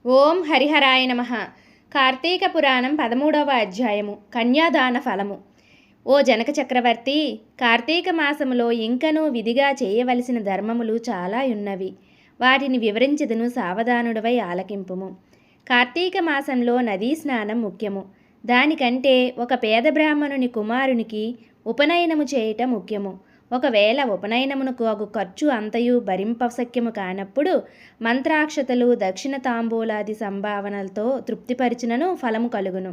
ఓం హరిహరాయ నమః. కార్తీక పురాణం 13వ అధ్యాయము. కన్యాదాన ఫలము. ఓ జనక చక్రవర్తి, కార్తీక మాసములో ఇంకనూ విధిగా చేయవలసిన ధర్మములు చాలా ఉన్నవి. వాటిని వివరించదును, సావధానుడవై ఆలకింపుము. కార్తీక మాసంలో నదీ స్నానం ముఖ్యము. దానికంటే ఒక పేద బ్రాహ్మణుని కుమారునికి ఉపనయనము చేయుట ముఖ్యము. ఒకవేళ ఉపనయనమునకు అగు ఖర్చు అంతయు భరింపశక్యము కానప్పుడు మంత్రాక్షతలు, దక్షిణ తాంబూలాది సంభావనలతో తృప్తిపరిచినను ఫలము కలుగును.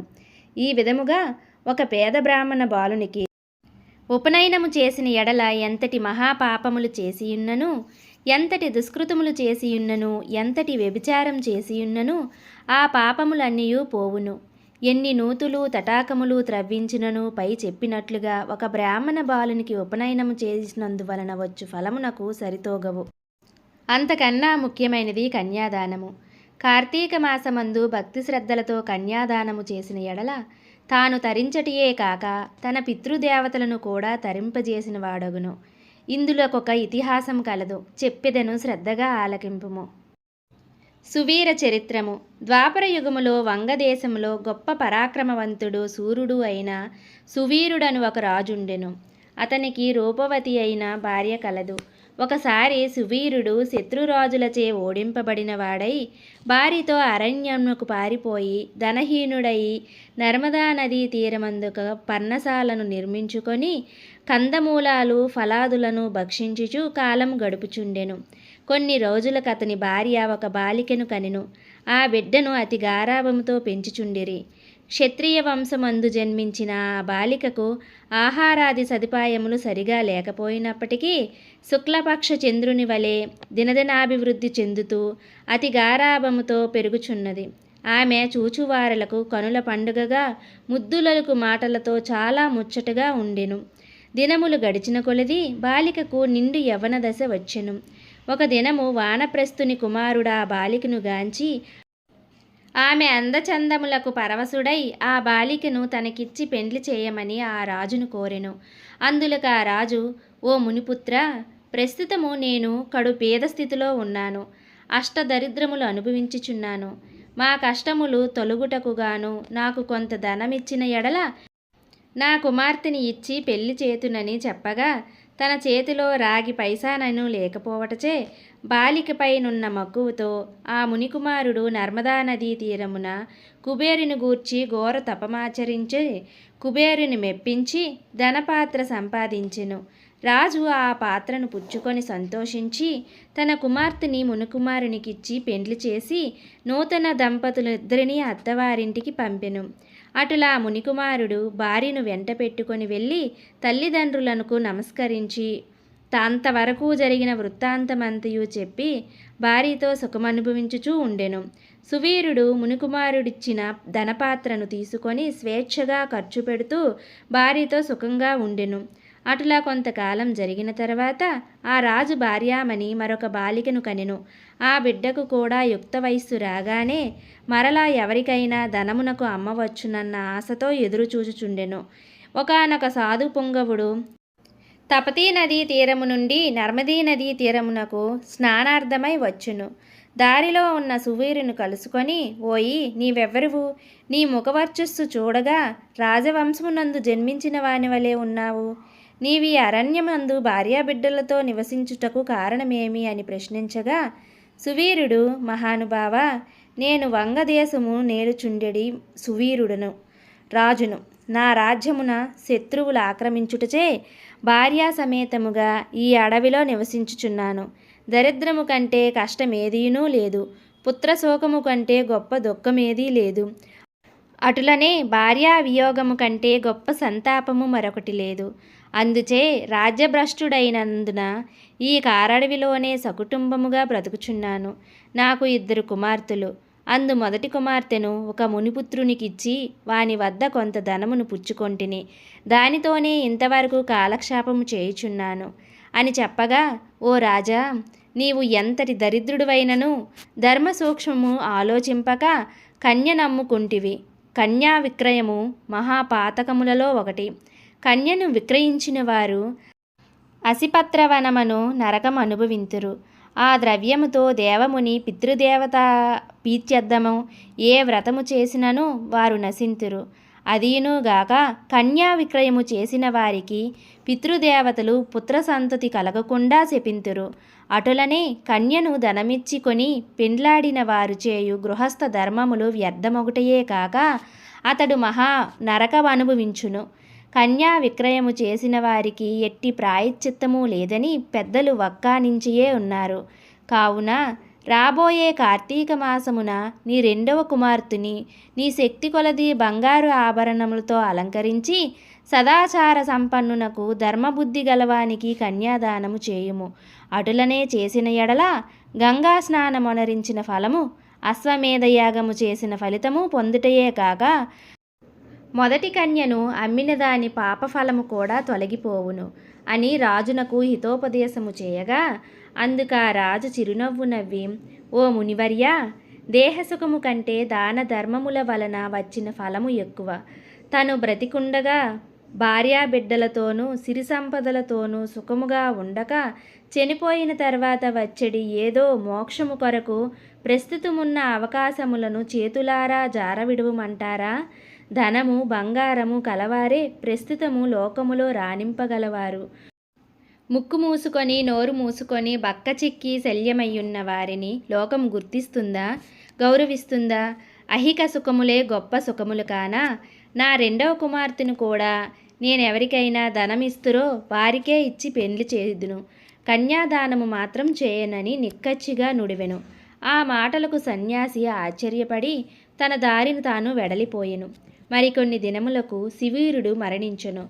ఈ విధముగా ఒక పేద బ్రాహ్మణ బాలునికి ఉపనయనము చేసిన ఎడల ఎంతటి మహాపాపములు చేసియున్నను, ఎంతటి దుష్కృతములు చేసియున్నను, ఎంతటి వ్యభిచారం చేసియున్నను ఆ పాపములన్నీయూ పోవును. ఎన్ని నూతులు తటాకములు త్రవ్వించినను పై చెప్పినట్లుగా ఒక బ్రాహ్మణ బాలునికి ఉపనయనము చేసినందువలన వచ్చు ఫలమునకు సరితోగవు. అంతకన్నా ముఖ్యమైనది కన్యాదానము. కార్తీక మాసమందు భక్తి శ్రద్ధలతో కన్యాదానము చేసిన ఎడల తాను తరించటియే కాక తన పితృదేవతలను కూడా తరింపజేసిన వాడగును. ఇందులోకొక ఇతిహాసం కలదు, చెప్పెదను, శ్రద్ధగా ఆలకింపుము. సువీర చరిత్రము. ద్వాపర యుగములో వంగదేశములో గొప్ప పరాక్రమవంతుడు సూర్యుడు అయిన సువీరుడను ఒక రాజుండెను. అతనికి రూపవతి అయిన భార్య కలదు. ఒకసారి సువీరుడు శత్రురాజులచే ఓడింపబడిన వాడై భార్యతో అరణ్యమునకు పారిపోయి ధనహీనుడై నర్మదా నదీ తీరమందుక పర్ణశాలను నిర్మించుకొని కందమూలాలు ఫలాదులను భక్షించుచు కాలం గడుపుచుండెను. కొన్ని రోజులకు అతని భార్య ఒక బాలికను కనెను. ఆ బిడ్డను అతి గారాభముతో పెంచుచుండిరి. క్షత్రియ వంశమందు జన్మించిన ఆ బాలికకు ఆహారాది సదుపాయములు సరిగా లేకపోయినప్పటికీ శుక్లపక్ష చంద్రుని వలె దినదినాభివృద్ధి చెందుతూ అతి గారాభముతో పెరుగుచున్నది. ఆమె చూచువారలకు కనుల పండుగగా ముద్దులకు మాటలతో చాలా ముచ్చటగా ఉండెను. దినములు గడిచిన కొలది బాలికకు నిండు యవ్వన దశ వచ్చెను. ఒక దినము వానప్రస్థుని కుమారుడు ఆ బాలికను గాంచి ఆమె అందచందములకు పరవశుడై ఆ బాలికను తనకిచ్చి పెండ్లి చేయమని ఆ రాజును కోరెను. అందులకు ఆ రాజు, ఓ మునిపుత్ర, ప్రస్తుతము నేను కడు పేద స్థితిలో ఉన్నాను. అష్టదరిద్రములు అనుభవించుచున్నాను. మా కష్టములు తొలగుటకుగాను నాకు కొంత ధనమిచ్చిన ఎడల నా కుమార్తెని ఇచ్చి పెళ్లి చేతునని చెప్పగా తన చేతిలో రాగి పైసానను లేకపోవటచే బాలికపైనున్న మక్కువతో ఆ మునికుమారుడు నర్మదా నదీ తీరమున కుబేరుని గూర్చి ఘోర తపమాచరించి కుబేరుని మెప్పించి ధనపాత్ర సంపాదించెను. రాజు ఆ పాత్రను పుచ్చుకొని సంతోషించి తన కుమార్తెని మునికుమారునికిచ్చి పెండ్లి చేసి నూతన దంపతులిద్దరినీ అత్తవారింటికి పంపెను. అటులా మునికుమారుడు భార్యను వెంట పెట్టుకొని వెళ్ళి తల్లిదండ్రులకు నమస్కరించి అంతవరకు జరిగిన వృత్తాంతమంతయు చెప్పి భార్యతో సుఖమనుభవించుచూ ఉండెను. సువీరుడు మునికుమారుడిచ్చిన ధనపాత్రను తీసుకొని స్వేచ్ఛగా ఖర్చు పెడుతూ భార్యతో సుఖంగా ఉండెను. అటులా కొంతకాలం జరిగిన తర్వాత ఆ రాజు భార్యామణి మరొక బాలికను కనెను. ఆ బిడ్డకు కూడా యుక్త వయస్సు రాగానే మరలా ఎవరికైనా ధనమునకు అమ్మవచ్చునన్న ఆశతో ఎదురుచూచుచుండెను. ఒకానొక సాధు పుంగవుడు తపతీ నదీ తీరము నుండి నర్మదీ నదీ తీరమునకు స్నానార్థమై వచ్చును. దారిలో ఉన్న సువీరుని కలుసుకొని, ఓయి, నీవెవ్వరువు? నీ ముఖవర్చస్సు చూడగా రాజవంశమునందు జన్మించిన వాని వలె ఉన్నావు. నీవి అరణ్యమందు భార్యాబిడ్డలతో నివసించుటకు కారణమేమి అని ప్రశ్నించగా సువీరుడు, మహానుభావ, నేను వంగదేశము నేలుచుండెడి సువీరుడును రాజును. నా రాజ్యమున శత్రువులు ఆక్రమించుటచే భార్యా సమేతముగా ఈ అడవిలో నివసించుచున్నాను. దరిద్రము కంటే కష్టమేదీనూ లేదు. పుత్రశోకము కంటే గొప్ప దుఃఖమేదీ లేదు. అటులనే భార్యా వియోగము కంటే గొప్ప సంతాపము మరొకటి లేదు. అందుచే రాజ్యభ్రష్టుడైనందున ఈ కారడవిలోనే సకుటుంబముగా బ్రతుకుచున్నాను. నాకు 2 కుమార్తెలు. అందు మొదటి కుమార్తెను ఒక మునిపుత్రునికిచ్చి వాని వద్ద కొంత ధనమును పుచ్చుకొంటిని. దానితోనే ఇంతవరకు కాలక్షేపము చేయుచున్నాను అని చెప్పగా, ఓ రాజా, నీవు ఎంతటి దరిద్రుడివైనను ధర్మ సూక్ష్మము ఆలోచింపక కన్య నమ్ముకుంటివి. కన్యా విక్రయము మహాపాతకములలో ఒకటి. కన్యను విక్రయించిన వారు అసిపత్రవనమను నరకం అనుభవింతురు. ఆ ద్రవ్యముతో దేవముని పీత్యద్దము ఏ వ్రతము చేసినను వారు నశింతురు. అదీనుగాక కన్యా విక్రయము చేసిన వారికి పితృదేవతలు పుత్ర సంతతి కలగకుండా శపింతురు. అటులనే కన్యను ధనమిచ్చి కొని పెండ్లాడిన వారు చేయు గృహస్థ ధర్మములు వ్యర్థమొకటయే కాక అతడు మహా నరకమనుభవించును. కన్యా విక్రయము చేసిన వారికి ఎట్టి ప్రాయశ్చిత్తము లేదని పెద్దలు వక్కానించియే ఉన్నారు. కావున రాబోయే కార్తీక మాసమున నీ రెండవ కుమార్తెని నీ శక్తి కొలది బంగారు ఆభరణములతో అలంకరించి సదాచార సంపన్నునకు ధర్మబుద్ధి గలవానికి కన్యాదానము చేయుము. అటులనే చేసిన ఎడల గంగా స్నానమొనరించిన ఫలము, అశ్వమేధయాగము చేసిన ఫలితము పొందుటయే కాక మొదటి కన్యను అమ్మిన దాని పాపఫలము కూడా తొలగిపోవును అని రాజునకు హితోపదేశము చేయగా, అందుకా రాజు చిరునవ్వు నవ్వి, ఓ మునివర్య, దేహసుఖము కంటే దాన ధర్మముల వలన వచ్చిన ఫలము ఎక్కువ. తను బ్రతికుండగా భార్యాబిడ్డలతోనూ సిరి సంపదలతోనూ సుఖముగా ఉండక చనిపోయిన తర్వాత వచ్చడి ఏదో మోక్షము కొరకు ప్రస్తుతమున్న అవకాశములను చేతులారా జారవిడువమంటారా? ధనము బంగారము కలవారే ప్రస్తుతము లోకములో రాణింపగలవారు. ముక్కు మూసుకొని నోరు మూసుకొని బక్క చిక్కి శల్యమయ్యున్న వారిని లోకం గుర్తిస్తుందా, గౌరవిస్తుందా? అహిక సుఖములే గొప్ప సుఖములు కానా? నా రెండవ కుమార్తెను కూడా నేనెవరికైనా ధనమిస్తురో వారికే ఇచ్చి పెండ్లి చేయుదును, కన్యాదానము మాత్రం చేయనని నిక్కచ్చిగా నుడివెను. ఆ మాటలకు సన్యాసి ఆశ్చర్యపడి తన దారిని తాను వెడలిపోయెను. మరికొన్ని దినములకు శివీరుడు మరణించెను.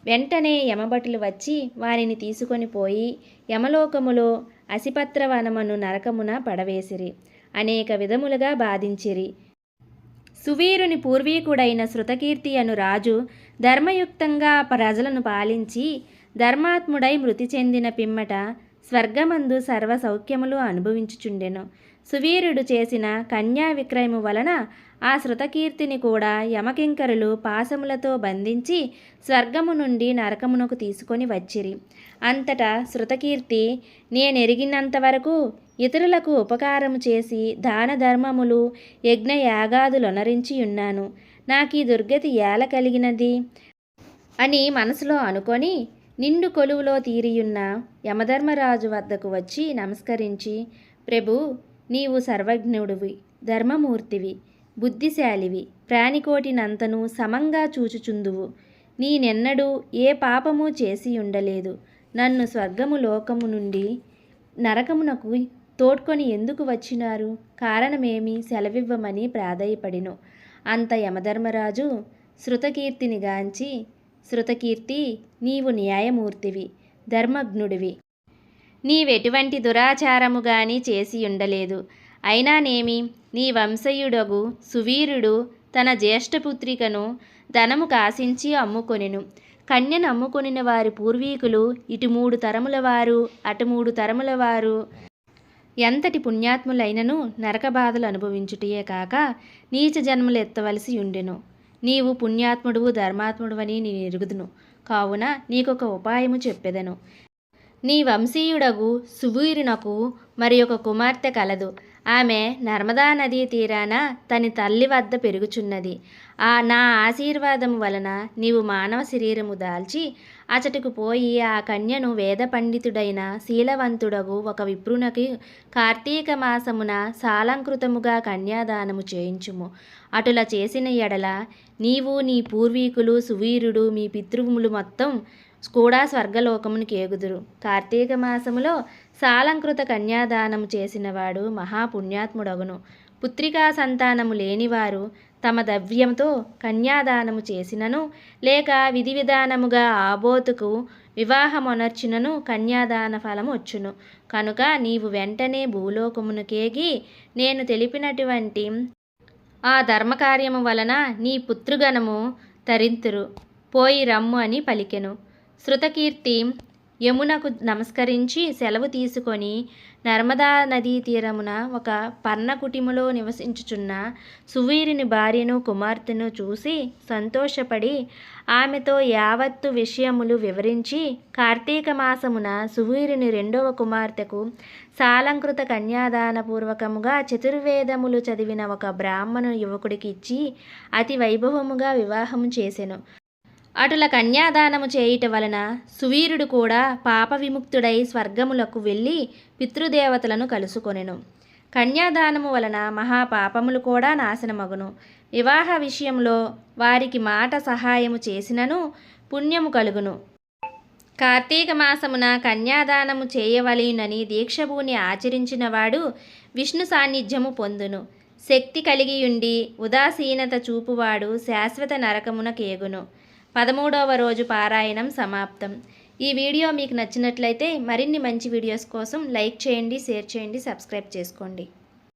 వెంటనే యమభటులు వచ్చి వారిని తీసుకొని పోయి యమలోకములో అసిపత్రవనమను నరకమున పడవేసిరి. అనేక విధములుగా బాధించిరి. సువీరుని పూర్వీకుడైన శృతకీర్తి అను రాజు ధర్మయుక్తంగా ప్రజలను పాలించి ధర్మాత్ముడై మృతి చెందిన పిమ్మట స్వర్గమందు సర్వ సౌఖ్యములు అనుభవించుచుండెను. సువీరుడు చేసిన కన్యా విక్రయము వలన ఆ శృతకీర్తిని కూడా యమకింకరులు పాశములతో బంధించి స్వర్గము నుండి నరకమునకు తీసుకొని వచ్చిరి. అంతటా శృతకీర్తి, నేనెరిగినంతవరకు ఇతరులకు ఉపకారము చేసి దాన ధర్మములు యజ్ఞయాగాదులొనరించి ఉన్నాను. నాకీ దుర్గతి ఏల కలిగినది అని మనసులో అనుకొని నిండు కొలువులో తీరియున్న యమధర్మరాజు వద్దకు వచ్చి నమస్కరించి, ప్రభు, నీవు సర్వజ్ఞుడివి, ధర్మమూర్తివి, బుద్ధిశాలివి, ప్రాణికోటినంతను సమంగా చూచుచుందువు. నేనెన్నడూ ఏ పాపము చేసి ఉండలేదు. నన్ను స్వర్గము లోకము నుండి నరకమునకు తోడ్కొని ఎందుకు వచ్చినారు? కారణమేమి సెలవివ్వమని ప్రాధేయపడిను. అంత యమధర్మరాజు శృతకీర్తిని గాంచి, శృతకీర్తి, నీవు న్యాయమూర్తివి, ధర్మజ్ఞుడివి. నీవెటువంటి దురాచారము గాని చేసి ఉండలేదు. అయినానేమి, నీ వంశయుడగు సువీరుడు తన జ్యేష్ఠపుత్రికను ధనము కాసించి అమ్ముకొనెను. కన్యను అమ్ముకొనిన వారి పూర్వీకులు ఇటు 3 తరముల వారు, అటు 3 తరముల వారు ఎంతటి పుణ్యాత్ములైనను నరక బాధలు అనుభవించుటయే కాక నీచ జన్మలు ఎత్తవలసి ఉండెను. నీవు పుణ్యాత్ముడువు, ధర్మాత్ముడువని నేను ఎరుగుదును. కావున నీకొక ఉపాయము చెప్పెదను. నీ వంశీయుడగు సువీరునకు మరి ఒక కుమార్తె కలదు. ఆమె నర్మదా నదీ తీరాన తన తల్లి వద్ద పెరుగుచున్నది. నా ఆశీర్వాదము వలన నీవు మానవ శరీరము దాల్చి అచటకు పోయి ఆ కన్యను వేద పండితుడైన శీలవంతుడగు ఒక విప్రునకి కార్తీక మాసమున సాలంకృతముగా కన్యాదానము చేయించుము. అటుల చేసిన ఎడల నీవు, నీ పూర్వీకులు, సువీరుడు, మీ పితృములు మొత్తం కూడా స్వర్గలోకమునికి ఏగుదురు. కార్తీక మాసములో సాలంకృత కన్యాదానము చేసినవాడు మహాపుణ్యాత్ముడగును. పుత్రికా సంతానము లేనివారు తమ ద్రవ్యంతో కన్యాదానము చేసినను లేక విధి విధానముగా ఆబోతుకు వివాహమొనర్చినను కన్యాదాన ఫలము వచ్చును. కనుక నీవు వెంటనే భూలోకమునకేగి నేను తెలిపినటువంటి ఆ ధర్మకార్యము వలన నీ పుత్రుగణము తరింతురు. పోయి రమ్ము అని పలికెను. శృతకీర్తి యమునకు నమస్కరించి సెలవు తీసుకొని నర్మదా నదీ తీరమున ఒక పర్ణకుటిములో నివసించుచున్న సువీరుని భార్యను కుమార్తెను చూసి సంతోషపడి ఆమెతో యావత్తు విషయములు వివరించి కార్తీక మాసమున సువీరుని రెండవ కుమార్తెకు సాలంకృత కన్యాదానపూర్వకముగా చతుర్వేదములు చదివిన ఒక బ్రాహ్మణు యువకుడికి ఇచ్చి అతి వైభవముగా వివాహము చేసెను. అటుల కన్యాదానము చేయుట వలన సువీరుడు కూడా పాప విముక్తుడై స్వర్గములకు వెళ్ళి పితృదేవతలను కలుసుకొనెను. కన్యాదానము వలన మహాపాపములు కూడా నాశనమగును. వివాహ విషయంలో వారికి మాట సహాయము చేసినను పుణ్యము కలుగును. కార్తీక మాసమున కన్యాదానము చేయవలెనని దీక్షభూని ఆచరించినవాడు విష్ణు సాన్నిధ్యము పొందును. శక్తి కలిగియుండి ఉదాసీనత చూపువాడు శాశ్వత నరకమున కేగును. 13వ రోజు పారాయణం సమాప్తం. ఈ వీడియో మీకు నచ్చినట్లయితే మరిన్ని మంచి వీడియోస్ కోసం లైక్ చేయండి, షేర్ చేయండి, సబ్స్క్రైబ్ చేసుకోండి.